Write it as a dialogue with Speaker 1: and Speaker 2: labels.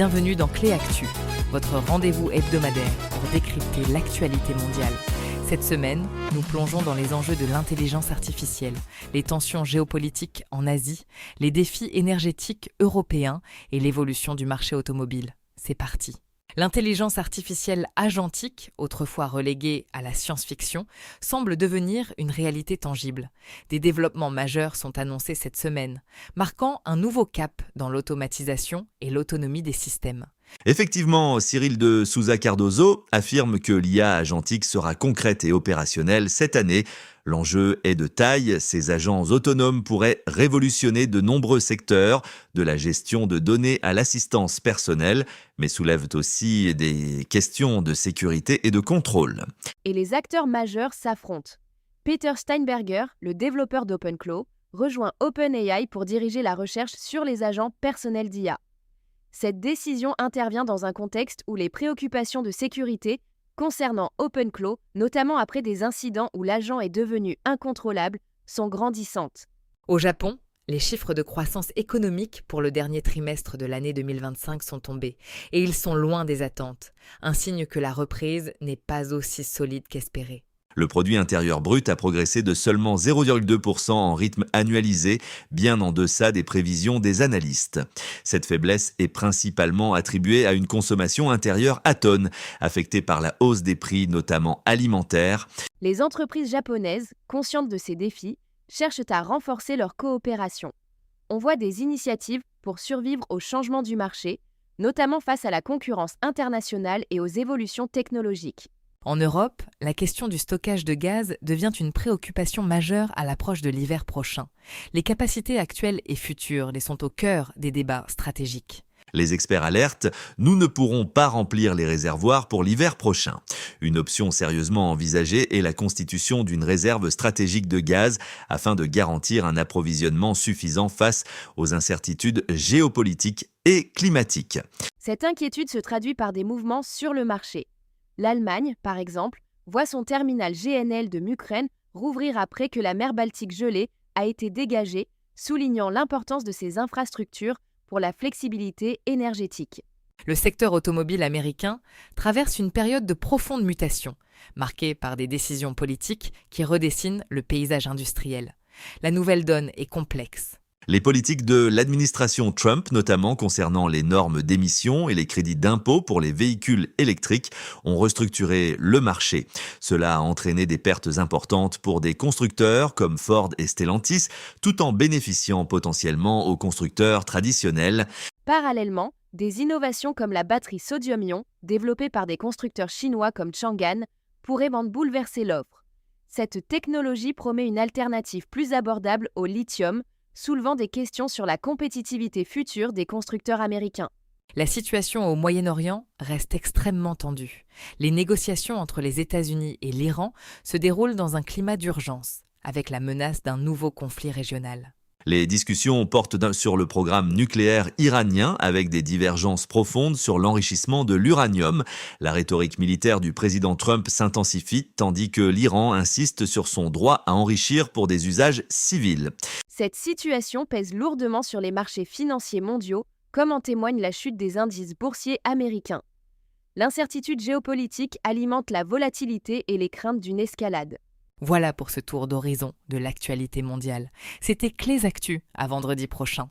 Speaker 1: Bienvenue dans Clé Actu, votre rendez-vous hebdomadaire pour décrypter l'actualité mondiale. Cette semaine, nous plongeons dans les enjeux de l'intelligence artificielle, les tensions géopolitiques en Asie, les défis énergétiques européens et l'évolution du marché automobile. C'est parti. L'intelligence artificielle agentique, autrefois reléguée à la science-fiction, semble devenir une réalité tangible. Des développements majeurs sont annoncés cette semaine, marquant un nouveau cap dans l'automatisation et l'autonomie des systèmes.
Speaker 2: Effectivement, Cyril de Souza Cardozo affirme que l'IA agentique sera concrète et opérationnelle cette année. L'enjeu est de taille, ces agents autonomes pourraient révolutionner de nombreux secteurs, de la gestion de données à l'assistance personnelle, mais soulèvent aussi des questions de sécurité et de contrôle.
Speaker 3: Et les acteurs majeurs s'affrontent. Peter Steinberger, le développeur d'OpenClaw, rejoint OpenAI pour diriger la recherche sur les agents personnels d'IA. Cette décision intervient dans un contexte où les préoccupations de sécurité concernant OpenClaw, notamment après des incidents où l'agent est devenu incontrôlable, sont grandissantes.
Speaker 1: Au Japon, les chiffres de croissance économique pour le dernier trimestre de l'année 2025 sont tombés, et ils sont loin des attentes, un signe que la reprise n'est pas aussi solide qu'espéré.
Speaker 2: Le produit intérieur brut a progressé de seulement 0,2% en rythme annualisé, bien en deçà des prévisions des analystes. Cette faiblesse est principalement attribuée à une consommation intérieure atone, affectée par la hausse des prix, notamment alimentaires.
Speaker 3: Les entreprises japonaises, conscientes de ces défis, cherchent à renforcer leur coopération. On voit des initiatives pour survivre au changement du marché, notamment face à la concurrence internationale et aux évolutions technologiques.
Speaker 1: En Europe, la question du stockage de gaz devient une préoccupation majeure à l'approche de l'hiver prochain. Les capacités actuelles et futures les sont au cœur des débats stratégiques.
Speaker 2: Les experts alertent, nous ne pourrons pas remplir les réservoirs pour l'hiver prochain. Une option sérieusement envisagée est la constitution d'une réserve stratégique de gaz afin de garantir un approvisionnement suffisant face aux incertitudes géopolitiques et climatiques.
Speaker 3: Cette inquiétude se traduit par des mouvements sur le marché. L'Allemagne, par exemple, voit son terminal GNL de Mukren rouvrir après que la mer Baltique gelée a été dégagée, soulignant l'importance de ces infrastructures pour la flexibilité énergétique.
Speaker 1: Le secteur automobile américain traverse une période de profonde mutation, marquée par des décisions politiques qui redessinent le paysage industriel. La nouvelle donne est complexe.
Speaker 2: Les politiques de l'administration Trump, notamment concernant les normes d'émissions et les crédits d'impôt pour les véhicules électriques, ont restructuré le marché. Cela a entraîné des pertes importantes pour des constructeurs comme Ford et Stellantis, tout en bénéficiant potentiellement aux constructeurs traditionnels.
Speaker 3: Parallèlement, des innovations comme la batterie sodium-ion, développée par des constructeurs chinois comme Changan, pourraient bouleverser l'offre. Cette technologie promet une alternative plus abordable au lithium, soulevant des questions sur la compétitivité future des constructeurs américains.
Speaker 1: La situation au Moyen-Orient reste extrêmement tendue. Les négociations entre les États-Unis et l'Iran se déroulent dans un climat d'urgence, avec la menace d'un nouveau conflit régional.
Speaker 2: Les discussions portent sur le programme nucléaire iranien avec des divergences profondes sur l'enrichissement de l'uranium. La rhétorique militaire du président Trump s'intensifie tandis que l'Iran insiste sur son droit à enrichir pour des usages civils.
Speaker 3: Cette situation pèse lourdement sur les marchés financiers mondiaux, comme en témoigne la chute des indices boursiers américains. L'incertitude géopolitique alimente la volatilité et les craintes d'une escalade.
Speaker 1: Voilà pour ce tour d'horizon de l'actualité mondiale. C'était Clés Actu à vendredi prochain.